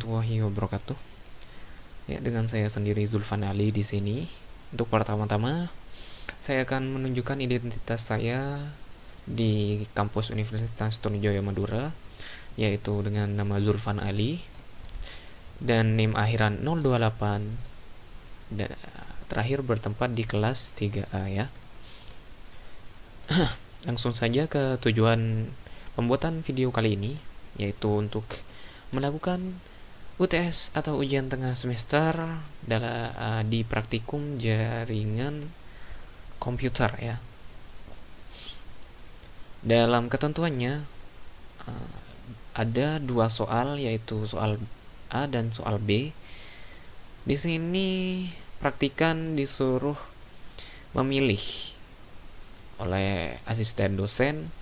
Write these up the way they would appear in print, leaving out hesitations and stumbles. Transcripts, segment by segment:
warahmatullahi wabarakatuh. Ya, dengan saya sendiri Zulfan Ali di sini. Untuk pertama-tama, saya akan menunjukkan identitas saya di kampus Universitas Trunojoyo Madura, yaitu dengan nama Zulfan Ali dan NIM akhiran 028 dan terakhir bertempat di kelas 3A ya. Langsung saja ke tujuan pembuatan video kali ini, yaitu untuk melakukan UTS atau ujian tengah semester di praktikum jaringan komputer ya. Dalam ketentuannya ada dua soal, yaitu soal A dan soal B. Di sini praktikan disuruh memilih oleh asisten dosen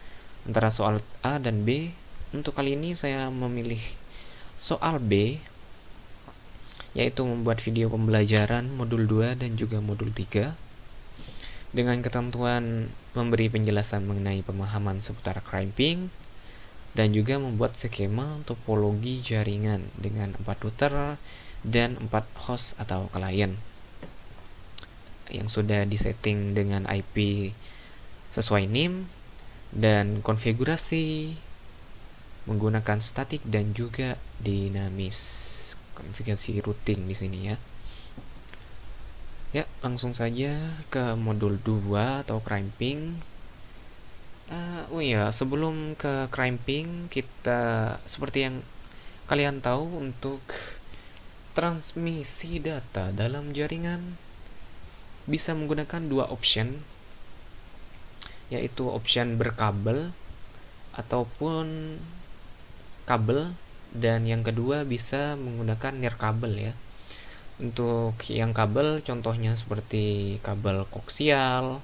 antara soal A dan B. Untuk kali ini saya memilih soal B, yaitu membuat video pembelajaran modul 2 dan juga modul 3 dengan ketentuan memberi penjelasan mengenai pemahaman seputar crimping dan juga membuat skema topologi jaringan dengan 4 router dan 4 host atau klien yang sudah disetting dengan IP sesuai NIM dan konfigurasi menggunakan statik dan juga dinamis, konfigurasi routing di sini ya. Ya, langsung saja ke modul 2 atau crimping. Sebelum ke crimping, kita seperti yang kalian tahu, untuk transmisi data dalam jaringan bisa menggunakan dua option, yaitu option berkabel ataupun kabel, dan yang kedua bisa menggunakan nirkabel ya. Untuk yang kabel contohnya seperti kabel koaksial,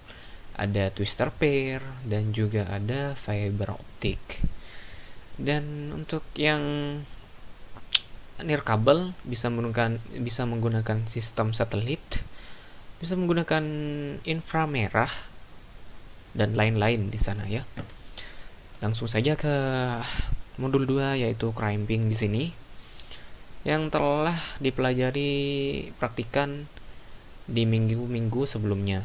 ada twister pair, dan juga ada fiber optik. Dan untuk yang nirkabel bisa menggunakan sistem satelit, bisa menggunakan inframerah dan lain-lain di sana ya. Langsung saja ke modul 2, yaitu crimping di sini, yang telah dipelajari praktikan di minggu-minggu sebelumnya.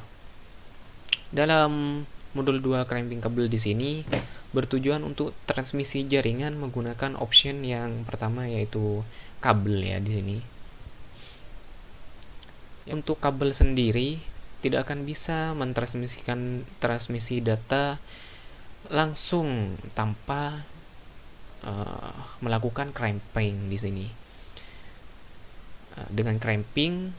Dalam modul 2 crimping kabel di sini bertujuan untuk transmisi jaringan menggunakan option yang pertama, yaitu kabel ya di sini. Untuk kabel sendiri tidak akan bisa mentransmisikan transmisi data langsung tanpa melakukan crimping di sini. Dengan crimping,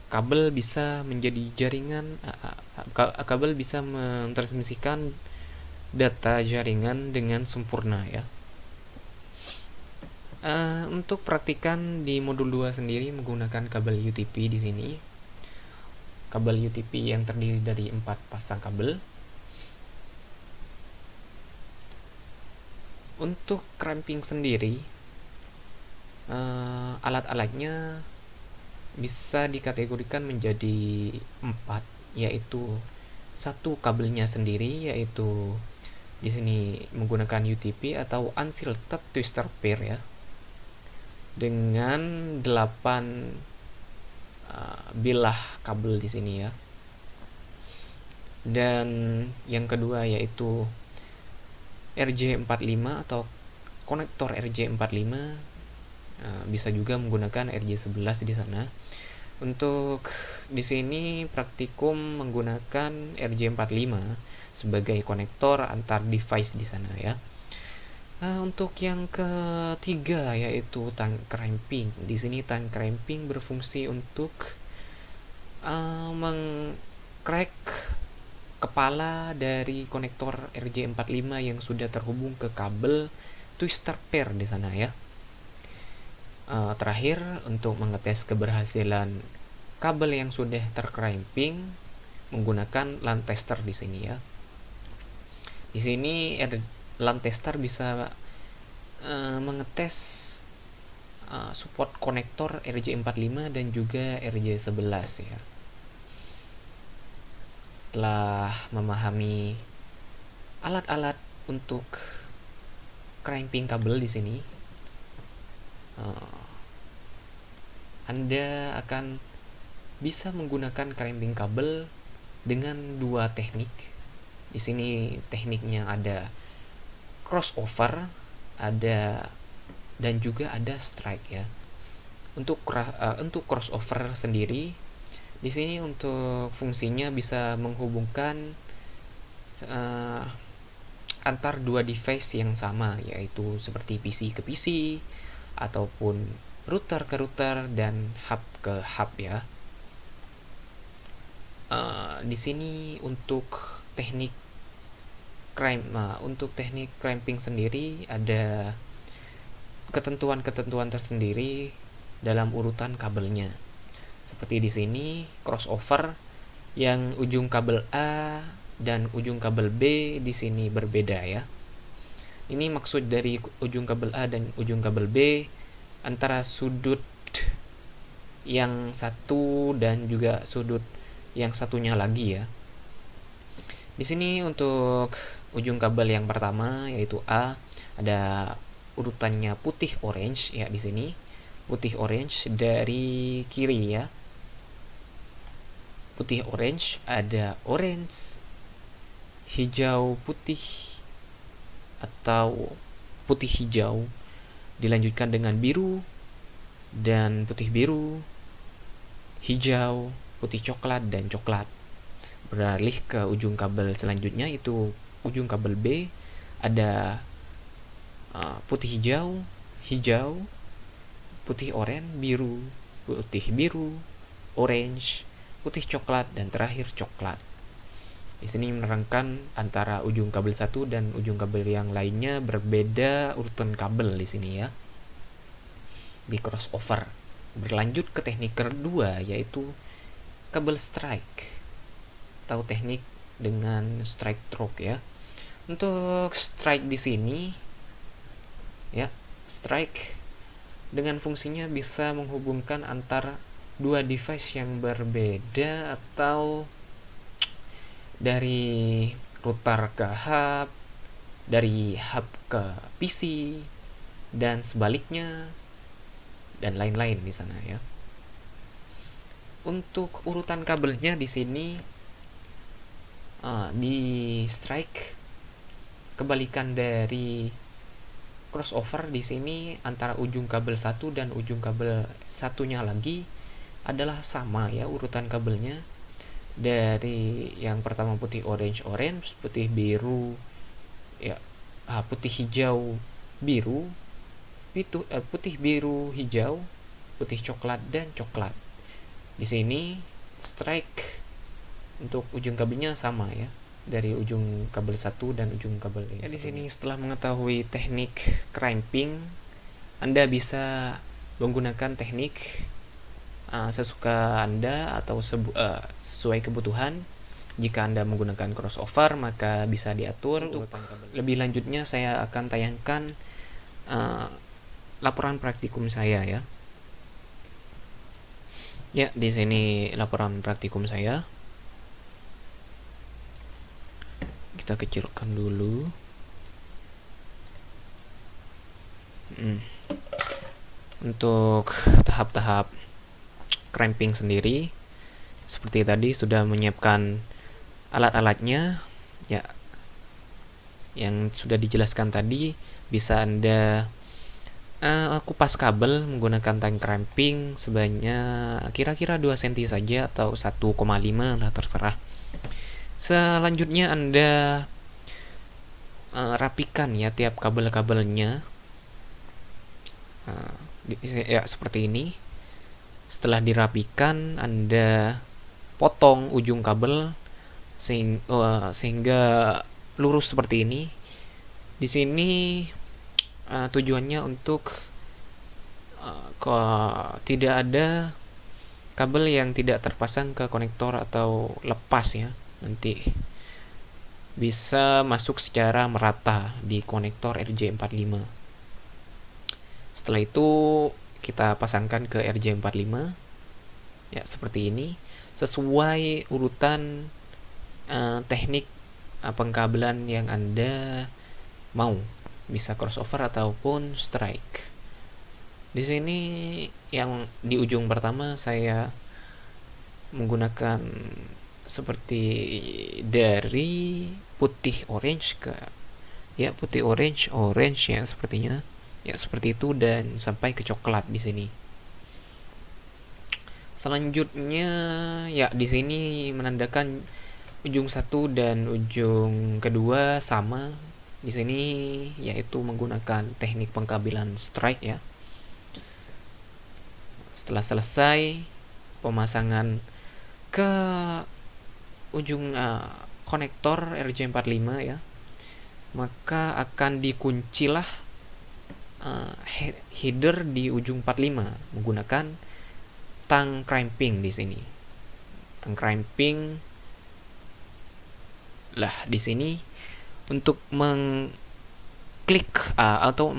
kabel bisa menjadi jaringan, kabel bisa mentransmisikan data jaringan dengan sempurna ya. Untuk praktikan di modul 2 sendiri menggunakan kabel UTP di sini. Kabel UTP yang terdiri dari 4 pasang kabel. Untuk crimping sendiri, alat-alatnya bisa dikategorikan menjadi 4, yaitu satu kabelnya sendiri, yaitu di sini menggunakan UTP atau unshielded twister pair ya, dengan 8 bilah kabel di sini ya. Dan yang kedua yaitu RJ45 atau konektor RJ45, bisa juga menggunakan RJ11 di sana. Untuk di sini praktikum menggunakan RJ45 sebagai konektor antar device di sana ya. Untuk yang ketiga yaitu tank crimping. Di sini tank crimping berfungsi untuk mengcrack kepala dari konektor RJ45 yang sudah terhubung ke kabel twister pair di sana ya. Terakhir, untuk mengetes keberhasilan kabel yang sudah tercrimping menggunakan LAN tester di sini ya. Di sini LAN tester bisa mengetes support konektor RJ45 dan juga RJ11 ya. Setelah memahami alat-alat untuk crimping kabel di sini, Anda akan bisa menggunakan crimping kabel dengan dua teknik. Di sini tekniknya ada crossover, ada dan juga ada strike ya. Untuk crossover sendiri, di sini untuk fungsinya bisa menghubungkan antar dua device yang sama, yaitu seperti PC ke PC ataupun router ke router dan hub ke hub ya. Di sini untuk teknik crimping sendiri ada ketentuan-ketentuan tersendiri dalam urutan kabelnya. Seperti di sini crossover yang ujung kabel A dan ujung kabel B di sini berbeda ya. Ini maksud dari ujung kabel A dan ujung kabel B antara sudut yang satu dan juga sudut yang satunya lagi ya. Di sini untuk ujung kabel yang pertama yaitu A, ada urutannya putih orange ya. Di sini putih orange dari kiri ya. Putih orange, ada orange, hijau putih atau putih hijau, dilanjutkan dengan biru dan putih biru, hijau, putih coklat dan coklat. Beralih ke ujung kabel selanjutnya, itu ujung kabel B, ada putih hijau, hijau, putih oranye, biru, putih biru, orange, putih coklat, dan terakhir coklat. Di sini menerangkan antara ujung kabel satu dan ujung kabel yang lainnya berbeda urutan kabel di sini ya. Di crossover. Berlanjut ke teknik kedua yaitu kabel strike atau teknik dengan strike stroke ya. Untuk strike di sini ya, strike dengan fungsinya bisa menghubungkan antara dua device yang berbeda atau dari router ke hub, dari hub ke PC dan sebaliknya dan lain-lain di sana ya. Untuk urutan kabelnya di sini di strike kebalikan dari crossover, di sini antara ujung kabel satu dan ujung kabel satunya lagi adalah sama ya urutan kabelnya. Dari yang pertama putih orange, putih biru ya, putih hijau biru, putih biru hijau, putih coklat dan coklat. Di sini strike untuk ujung kabelnya sama ya, dari ujung kabel satu dan ujung kabel yang di sini. Setelah mengetahui teknik crimping, Anda bisa menggunakan teknik sesuka Anda atau sesuai kebutuhan. Jika Anda menggunakan crossover, maka bisa diatur. Untuk lebih lanjutnya saya akan tayangkan laporan praktikum saya ya. Ya, di sini laporan praktikum saya. Kita kecilkan dulu. Untuk tahap-tahap crimping sendiri, seperti tadi sudah menyiapkan alat-alatnya ya, yang sudah dijelaskan tadi. Bisa Anda kupas kabel menggunakan tang crimping sebanyak kira-kira 2 cm saja atau 1,5 lah, terserah. Selanjutnya Anda rapikan ya tiap kabel-kabelnya ya, seperti ini. Setelah dirapikan, Anda potong ujung kabel sehingga lurus seperti ini. Di sini tujuannya untuk tidak ada kabel yang tidak terpasang ke konektor atau lepas ya. Nanti bisa masuk secara merata di konektor RJ45. Setelah itu kita pasangkan ke RJ45 ya, seperti ini sesuai urutan teknik pengkabelan yang Anda mau, bisa crossover ataupun strike. Di sini yang di ujung pertama saya menggunakan seperti dari putih orange ke putih orange ya sepertinya. Ya seperti itu dan sampai ke coklat di sini. Selanjutnya ya di sini menandakan ujung satu dan ujung kedua sama di sini, yaitu menggunakan teknik pengkabelan strike ya. Setelah selesai pemasangan ke ujung konektor RJ45 ya, maka akan dikuncilah header di ujung 45 menggunakan tang cramping di sini. Tang cramping lah di sini untuk mengklik atau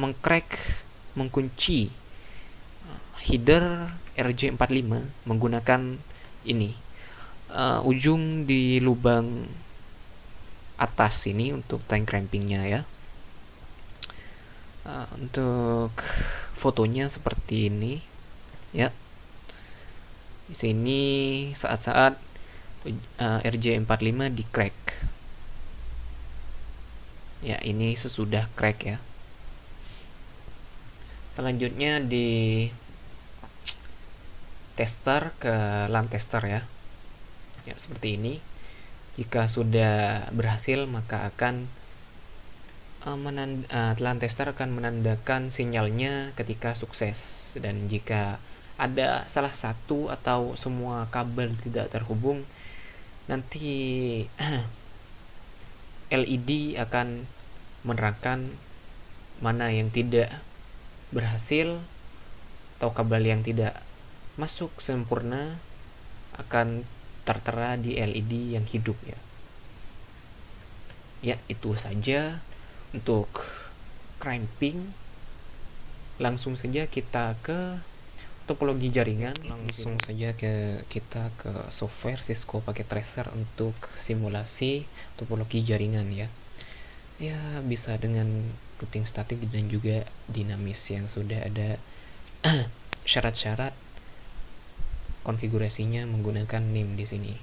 mengkunci header RJ45 menggunakan ini ujung di lubang atas ini untuk tang crampingnya ya. Untuk fotonya seperti ini ya. Di sini saat-saat RJ45 di crack. Ya, ini sesudah crack ya. Selanjutnya di tester ke LAN tester ya. Ya, seperti ini. Jika sudah berhasil maka akan LAN tester akan menandakan sinyalnya ketika sukses, dan jika ada salah satu atau semua kabel tidak terhubung, nanti LED akan menerangkan mana yang tidak berhasil atau kabel yang tidak masuk sempurna akan tertera di LED yang hidup ya. Ya, itu saja untuk cramping. Langsung saja kita ke topologi jaringan. Langsung saja kita ke software Cisco Packet Tracer untuk simulasi topologi jaringan ya. Ya, bisa dengan routing statik dan juga dinamis yang sudah ada syarat-syarat konfigurasinya menggunakan NIM di sini,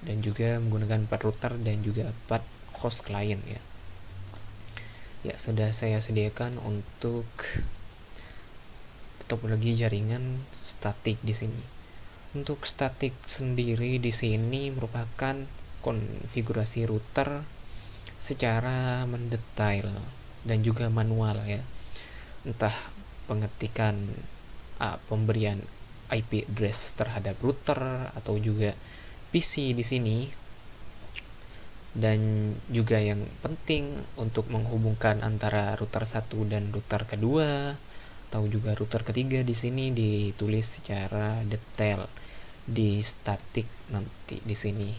dan juga menggunakan 4 router dan juga 4 host client ya. Ya, sudah saya sediakan untuk topologi jaringan statik di sini. Untuk statik sendiri di sini merupakan konfigurasi router secara mendetail dan juga manual ya. Entah pengetikan pemberian IP address terhadap router atau juga PC di sini, dan juga yang penting untuk menghubungkan antara router 1 dan router kedua atau juga router ketiga di sini ditulis secara detail di statik nanti di sini.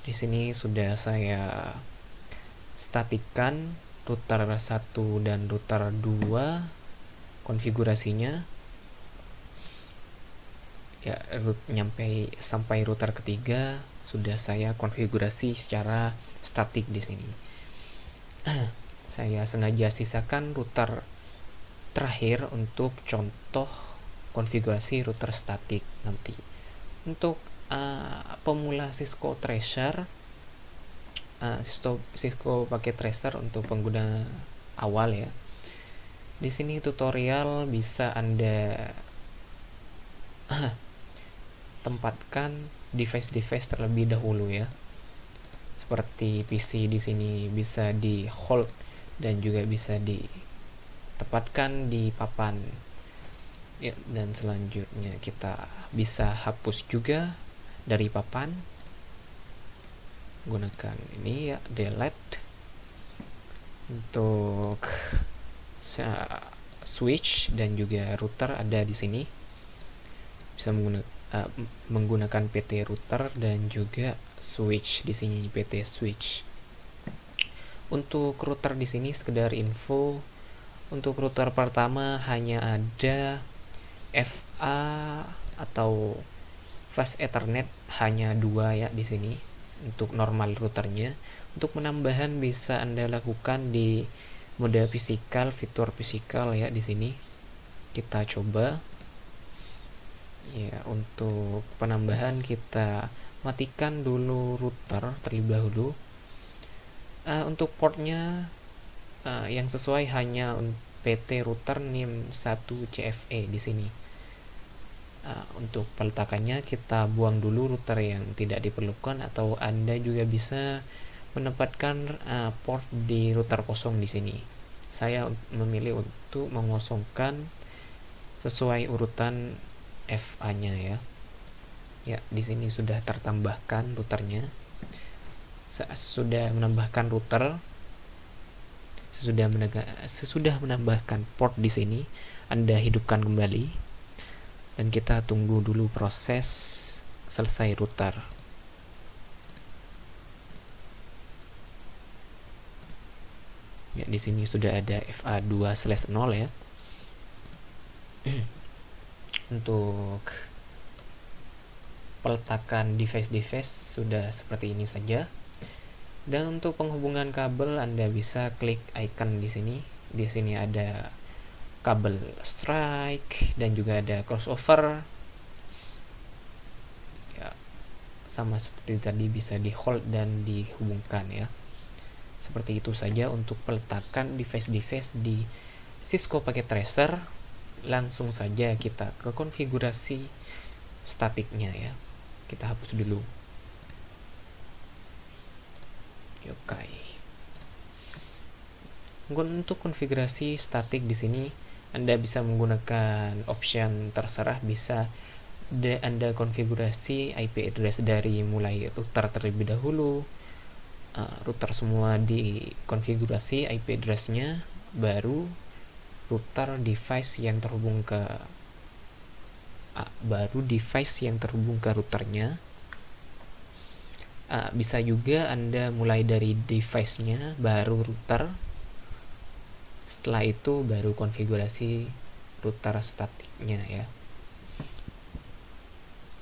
Di sini sudah saya statikan router 1 dan router 2 konfigurasinya. Ya, sampai router ketiga sudah saya konfigurasi secara statik di sini. Saya sengaja sisakan router terakhir untuk contoh konfigurasi router statik nanti. Untuk pemula Cisco Tracer, Cisco Packet Tracer untuk pengguna awal ya. Di sini tutorial bisa Anda tempatkan device-device terlebih dahulu ya. Seperti PC di sini bisa di hold dan juga bisa ditempatkan di papan. Ya, dan selanjutnya kita bisa hapus juga dari papan. Gunakan ini ya, delete. Untuk switch dan juga router ada di sini. Bisa menggunakan PT router dan juga switch di sini, PT switch. Untuk router di sini sekedar info, untuk router pertama hanya ada FA atau Fast Ethernet hanya 2 ya di sini untuk normal routernya. Untuk penambahan bisa Anda lakukan di mode fisikal, fitur fisikal ya di sini. kita coba. Ya, untuk penambahan kita matikan dulu router terlebih dahulu. Untuk portnya yang sesuai hanya PT router NIM 1 CFE di sini. Untuk peletakannya kita buang dulu router yang tidak diperlukan, atau Anda juga bisa menempatkan port di router kosong di sini. Saya memilih untuk mengosongkan sesuai urutan FA-nya ya. Ya, di sini sudah tertambahkan routernya. Sudah menambahkan router, sesudah menambahkan port di sini, Anda hidupkan kembali dan kita tunggu dulu proses selesai router. Ya, di sini sudah ada FA2/0 ya. Untuk peletakan device sudah seperti ini saja. Dan untuk penghubungan kabel, Anda bisa klik icon di sini. Di sini ada kabel strike dan juga ada crossover. Ya, sama seperti tadi, bisa di hold dan dihubungkan ya. Seperti itu saja untuk peletakan device di Cisco Packet Tracer. Langsung saja kita ke konfigurasi statiknya ya. Kita hapus dulu. Oke. Untuk konfigurasi statik di sini Anda bisa menggunakan option terserah. Bisa Anda konfigurasi IP address dari mulai router terlebih dahulu. Router semua dikonfigurasi IP address-nya, baru router device yang terhubung ke routernya. Bisa juga Anda mulai dari device-nya, baru router. Setelah itu baru konfigurasi router statiknya ya.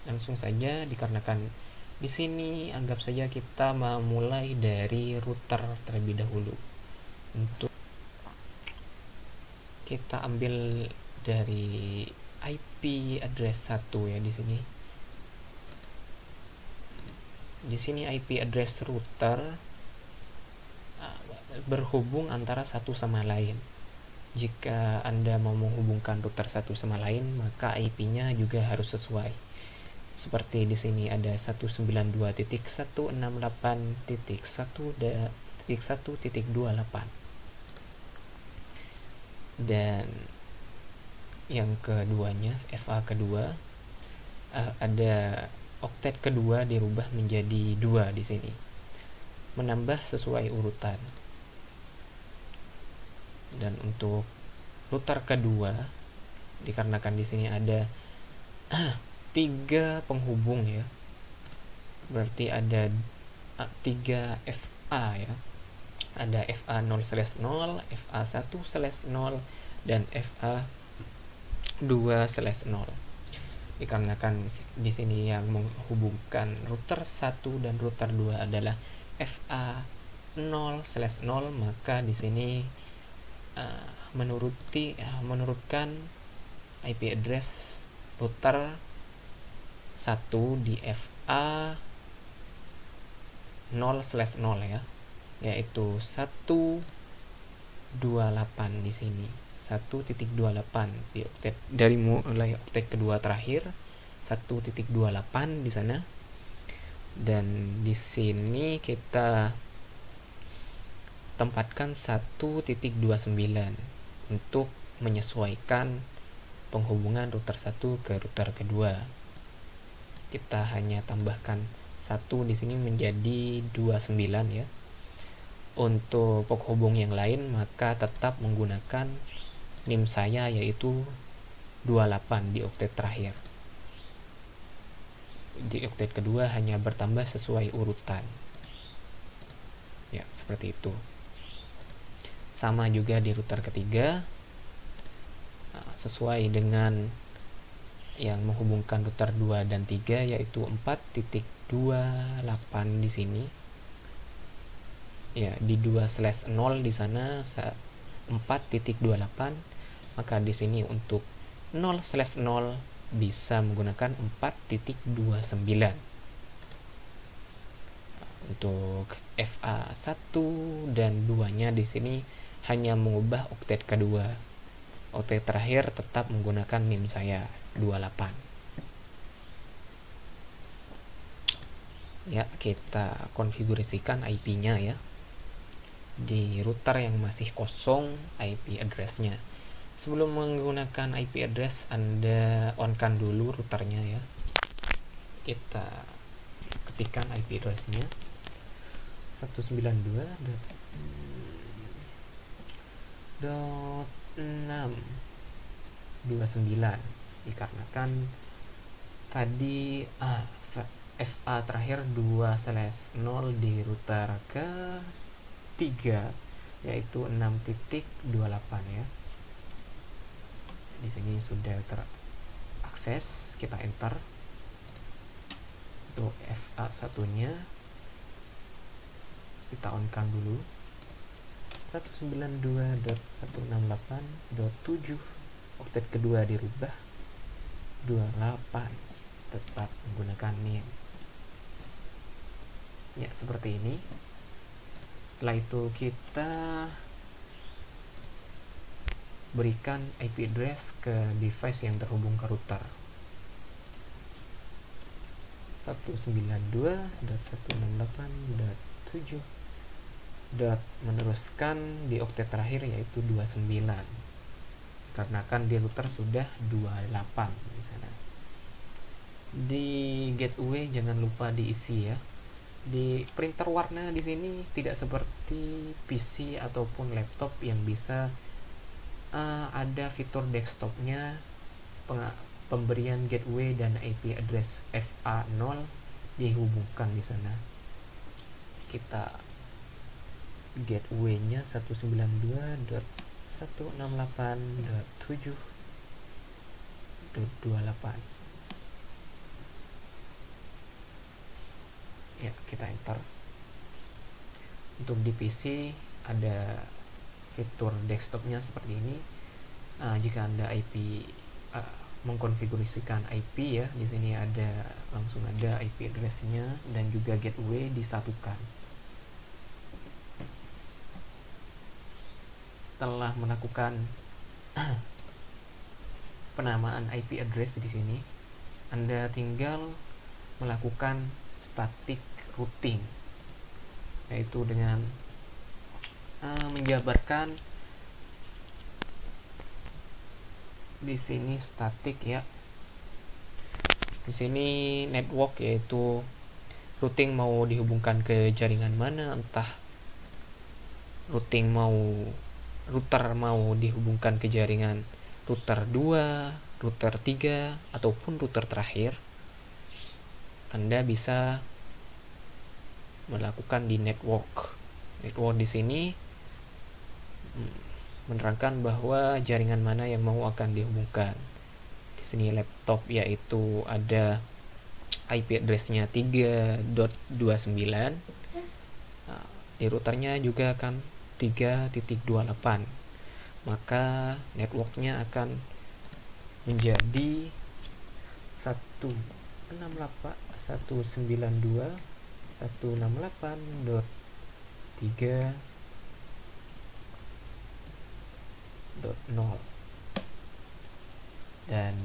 Langsung saja, dikarenakan di sini anggap saja kita memulai dari router terlebih dahulu. Untuk kita ambil dari IP address 1 ya di sini. Di sini IP address router berhubung antara satu sama lain. Jika Anda mau menghubungkan router satu sama lain, maka IP-nya juga harus sesuai. Seperti di sini ada 192.168.1.1.28. Dan yang keduanya, FA kedua, ada oktet kedua dirubah menjadi 2 di sini. Menambah sesuai urutan. Dan untuk router kedua, dikarenakan di sini ada 3 penghubung ya, berarti ada 3 FA ya. Ada FA0/0, FA1/0, dan FA2/0. Dikarenakan di sini yang menghubungkan router 1 dan router 2 adalah FA0/0, maka di sini menurutkan IP address router 1 di FA0/0 ya, yaitu 128 di sini. 1.28 di oktet, dari mulai oktet kedua terakhir 1.28 di sana. Dan di sini kita tempatkan 1.29 untuk menyesuaikan penghubungan router 1 ke router kedua. Kita hanya tambahkan 1 di sini menjadi 29 ya. Untuk penghubung yang lain maka tetap menggunakan NIM saya, yaitu 28 di oktet terakhir. Di oktet kedua hanya bertambah sesuai urutan. Ya, seperti itu. Sama juga di router ketiga, sesuai dengan yang menghubungkan router 2 dan 3, yaitu 4.28 di sini. Ya, di 2/0 di sana 4.28, maka di sini untuk 0/0 bisa menggunakan 4.29. Untuk FA1 dan 2-nya di sini hanya mengubah oktet kedua. Oktet terakhir tetap menggunakan NIM saya 28. Ya, kita konfigurasikan IP-nya ya. Di router yang masih kosong IP address-nya. Sebelum menggunakan IP address, Anda on-kan dulu routernya ya. Kita ketikkan IP address-nya 192.629, dikarenakan tadi FA terakhir 2/0 di router ke 3 yaitu 6.28 ya. Di sini sudah terakses, kita enter. Untuk FA1-nya kita on-kan dulu 192.168.7, oktet kedua dirubah 28, tetap menggunakan NIM ya, seperti ini. Setelah itu kita berikan IP address ke device yang terhubung ke router 192.168.7. Meneruskan di oktet terakhir yaitu 29, karena kan di router sudah 28 di sana. Di gateway jangan lupa diisi ya. Di printer warna di sini tidak seperti PC ataupun laptop yang bisa ada fitur desktopnya, pemberian gateway dan IP address FA0 dihubungkan di sana. Kita gateway-nya 192.168.7.28 ya, kita enter. Untuk di PC ada fitur desktopnya seperti ini. Jika Anda mengkonfigurasikan IP ya, di sini langsung ada IP address-nya dan juga gateway disatukan. Setelah melakukan penamaan IP address di sini, Anda tinggal melakukan static routing, yaitu dengan menjabarkan di sini static ya. Di sini network, yaitu routing mau dihubungkan ke jaringan mana, entah router mau dihubungkan ke jaringan router 2, router 3 ataupun router terakhir. Anda bisa melakukan di network. Network di sini menerangkan bahwa jaringan mana yang mau akan dihubungkan. Di sini laptop, yaitu ada IP address-nya 3.29. Di routernya juga akan 3.28. Maka networknya akan menjadi 192.168.3.0 dan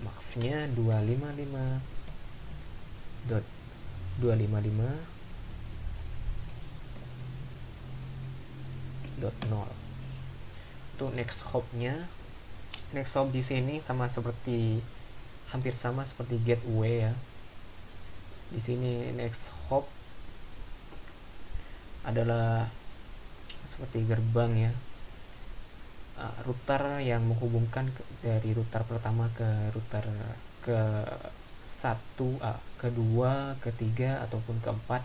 maksnya 255.255.0. Untuk next hop-nya, next hop di sini hampir sama seperti gateway ya. Di sini next hop adalah seperti gerbang ya, router yang menghubungkan dari router pertama ke router ke 1, kedua, ketiga ataupun keempat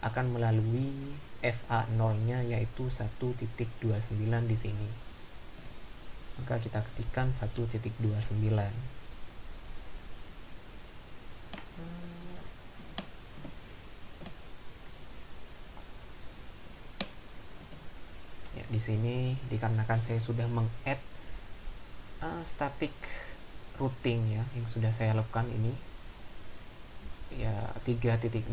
akan melalui FA0-nya, yaitu 1.29 di sini. Maka kita ketikkan 1.29. Di sini dikarenakan saya sudah meng-add static routing ya yang sudah saya lakukan ini ya 3.0/24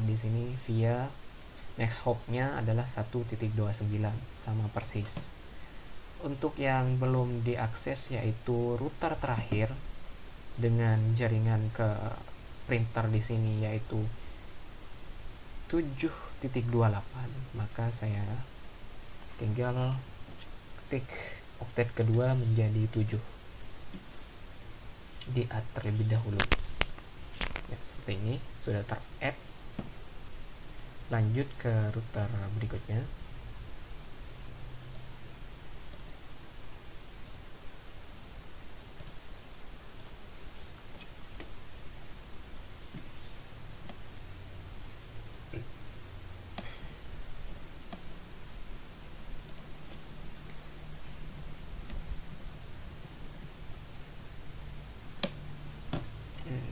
di sini via next hop-nya adalah 1.29 sama persis. Untuk yang belum diakses yaitu router terakhir dengan jaringan ke printer di sini yaitu 7.28, maka saya tinggal ketik oktet kedua menjadi 7, di add terlebih dahulu ya, seperti ini sudah ter-add. Lanjut ke router berikutnya.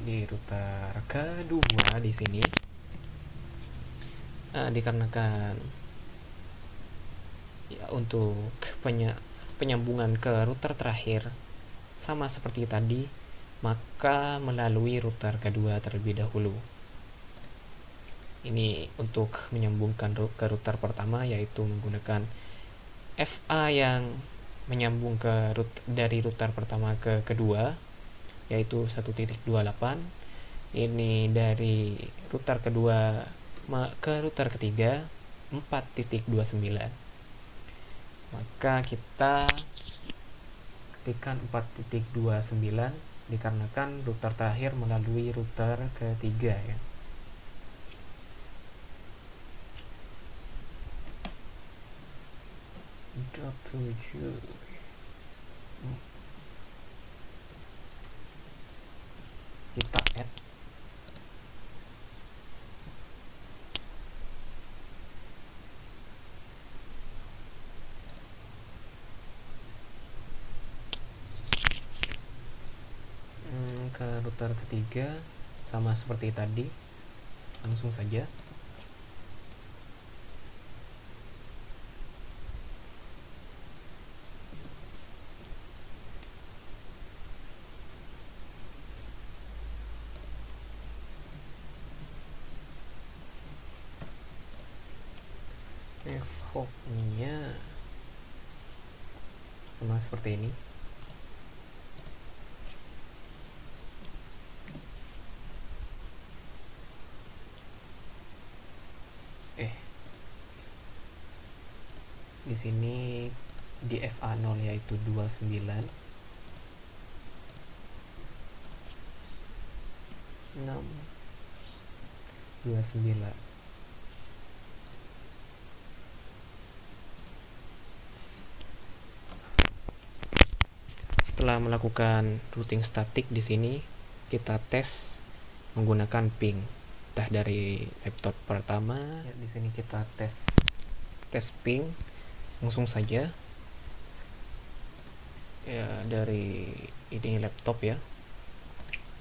Di router kedua di sini dikarenakan ya untuk penyambungan ke router terakhir sama seperti tadi, maka melalui router kedua terlebih dahulu. Ini untuk menyambungkan ke router pertama yaitu menggunakan FA yang menyambung dari router pertama ke kedua yaitu 1.28. Ini dari router kedua ke router ketiga 4.29. Maka kita ketikkan 4.29 dikarenakan router terakhir melalui router ketiga ya. Kita add ke router ketiga sama seperti tadi, langsung saja hop-nya sama seperti ini. Di sini di FA0 yaitu 29 6 29. Setelah melakukan routing statik di sini, kita tes menggunakan ping. Entah dari laptop pertama, ya, di sini kita tes ping langsung saja. Ya, dari ini laptop ya.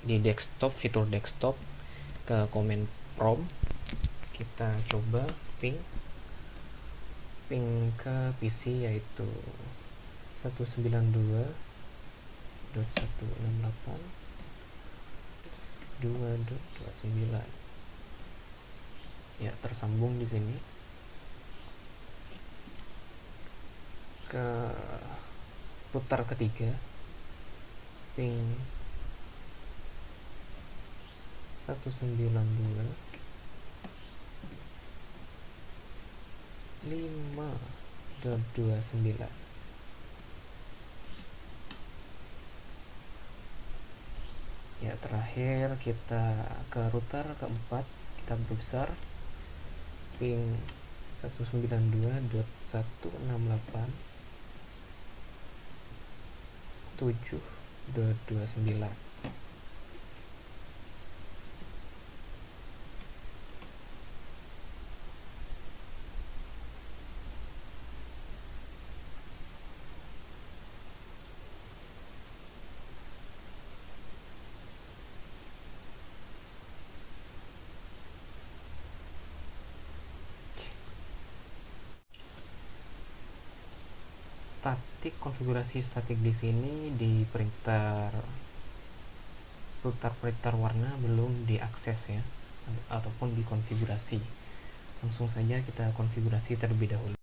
Di desktop, fitur desktop ke command prompt kita coba ping ke PC yaitu 192.168.2.29. Ya, tersambung di sini ke router ketiga ping 192.5.29. Ya, terakhir kita ke router keempat, kita berbesar ping 192.168.7.29. konfigurasi statik di sini di router warna belum diakses ya, ataupun dikonfigurasi. Langsung saja kita konfigurasi terlebih dahulu.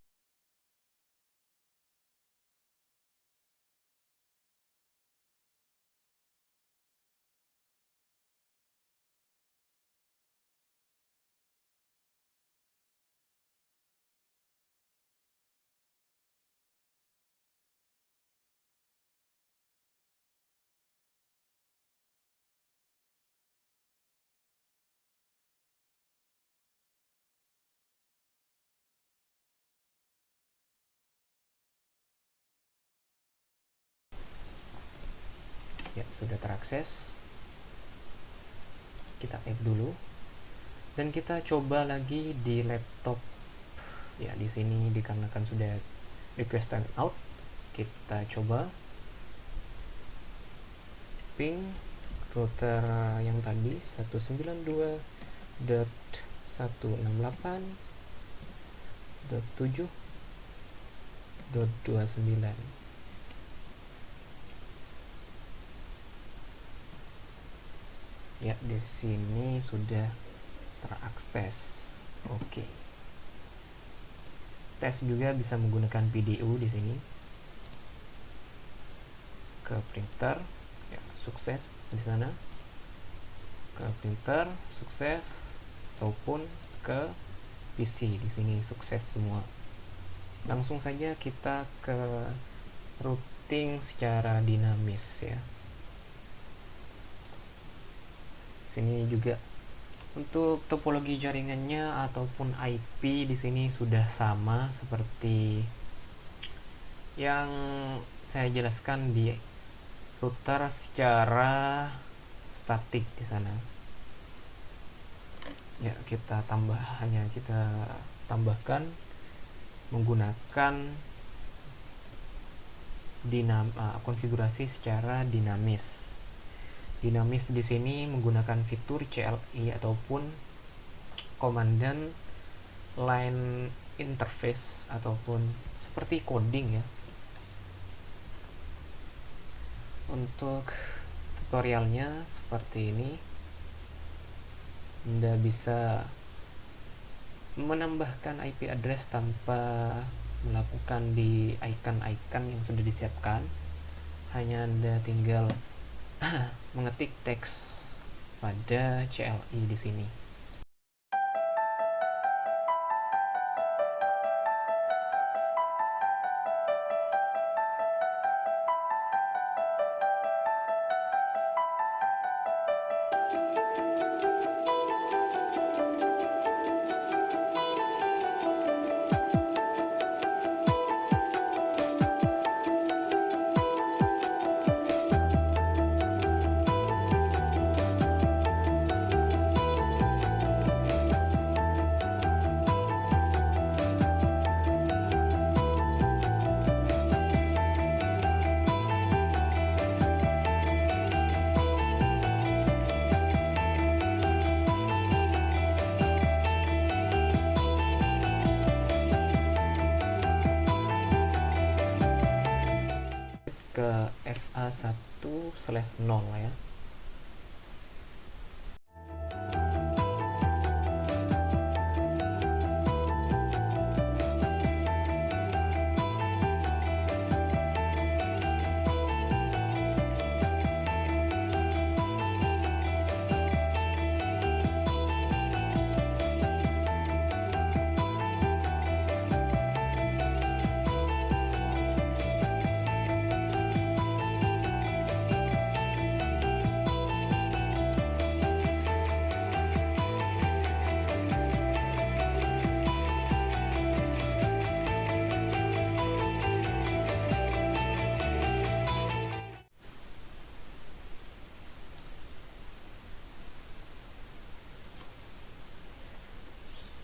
Ya, sudah terakses. Kita add dulu dan kita coba lagi di laptop. Ya, di sini dikarenakan sudah request time out, kita coba ping router yang tadi 192.168.7.29. Ya, di sini sudah terakses. Oke. Tes juga bisa menggunakan PDU di sini. Ke printer, ya, sukses di sana. Ke printer, sukses, ataupun ke PC di sini sukses semua. Langsung saja kita ke routing secara dinamis ya. Sini juga untuk topologi jaringannya ataupun IP di sini sudah sama seperti yang saya jelaskan di router secara statik di sana. Ya, kita tambahkan menggunakan konfigurasi secara dinamis. Dinamis di sini menggunakan fitur CLI ataupun komandan line interface ataupun seperti coding ya. Untuk tutorialnya seperti ini. Anda bisa menambahkan IP address tanpa melakukan di icon-icon yang sudah disiapkan. Hanya Anda tinggal mengetik teks pada CLI di sini. Ke FA1/0 ya.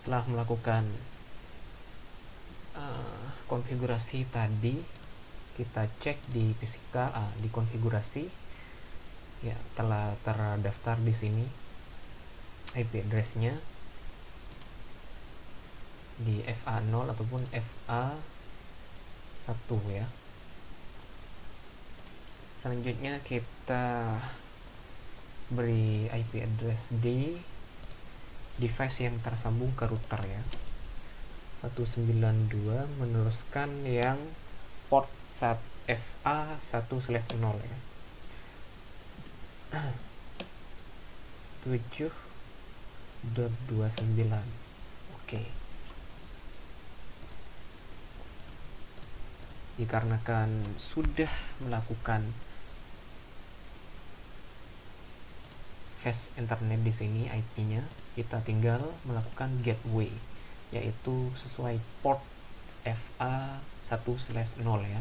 Setelah melakukan konfigurasi tadi, kita cek di physical di konfigurasi ya, telah terdaftar di sini IP address-nya di FA0 ataupun FA1 ya. Selanjutnya kita beri IP address di device yang tersambung ke router ya. 192 meneruskan yang port FA1/0 ya. 7.29. Oke. Dikarenakan sudah melakukan fast internet di sini IP-nya, kita tinggal melakukan gateway, yaitu sesuai port FA1/0 ya.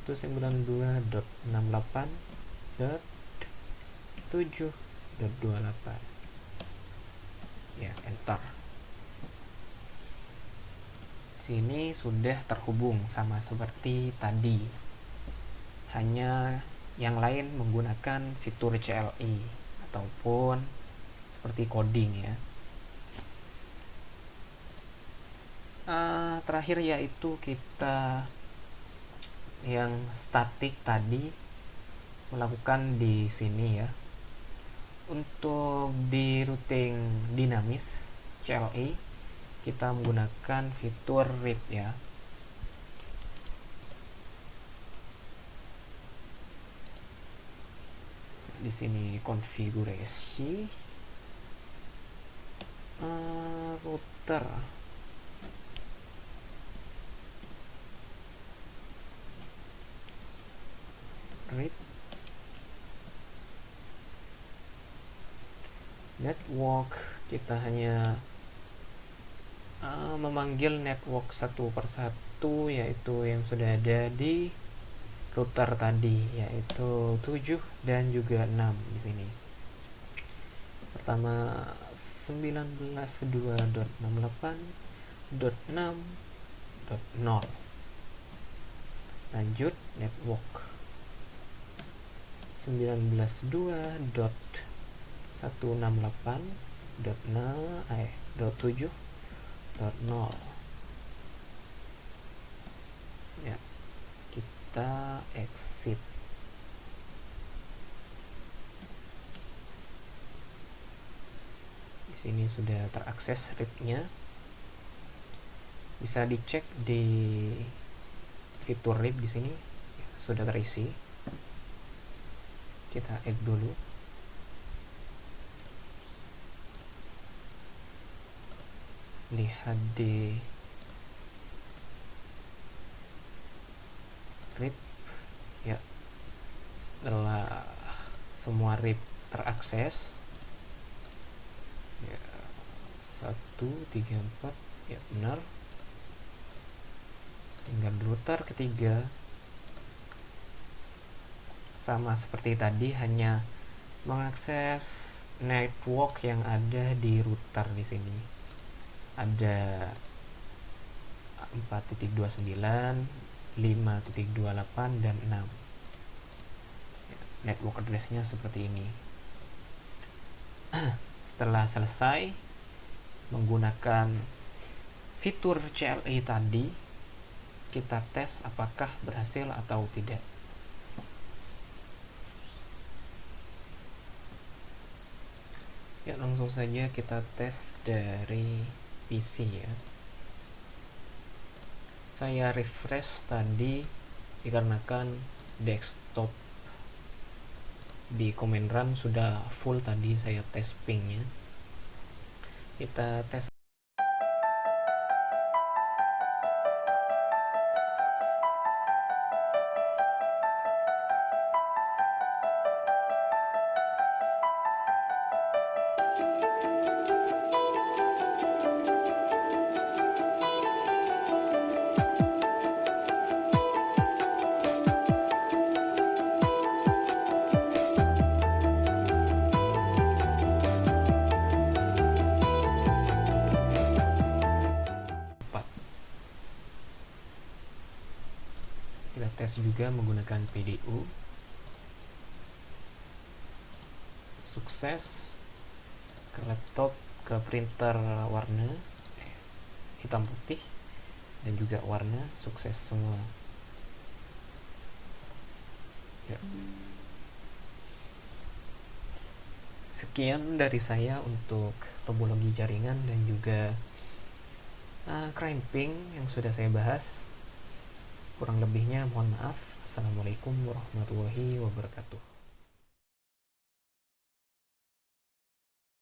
192.68.7.28 ya, enter. Sini sudah terhubung sama seperti tadi, hanya yang lain menggunakan fitur CLI ataupun seperti coding ya. Terakhir yaitu kita yang statik tadi melakukan di sini ya. Untuk di routing dinamis CLI kita menggunakan fitur RIP ya. Di sini konfigurasi router. RIP network, kita hanya memanggil network satu persatu, yaitu yang sudah ada di router tadi, yaitu 7 dan juga 6 di sini. Pertama 19.2.68.6.0. Lanjut network 19.2.168.7.0 ya, kita exit. Di sini sudah terakses RIP-nya, bisa dicek di fitur RIP di sini ya, sudah terisi. Kita add dulu. Lihat di RIP ya. Setelah semua RIP terakses ya, 1, 3, 4 ya, benar. Tinggal router ketiga sama seperti tadi, hanya mengakses network yang ada di router. Di sini ada 4.29, 5.28 dan 6. Network address-nya seperti ini. Setelah selesai menggunakan fitur CLI tadi, kita tes apakah berhasil atau tidak. Ya, langsung saja kita tes dari PC ya. Saya refresh tadi dikarenakan desktop di command run sudah full tadi saya tes pingnya. Kita tes. Kita tes juga menggunakan PDU. Sukses. Ke laptop, ke printer warna hitam putih dan juga warna, sukses semua Ya. Sekian dari saya untuk topologi jaringan dan juga crimping yang sudah saya bahas. Kurang lebihnya mohon maaf. Assalamualaikum warahmatullahi wabarakatuh.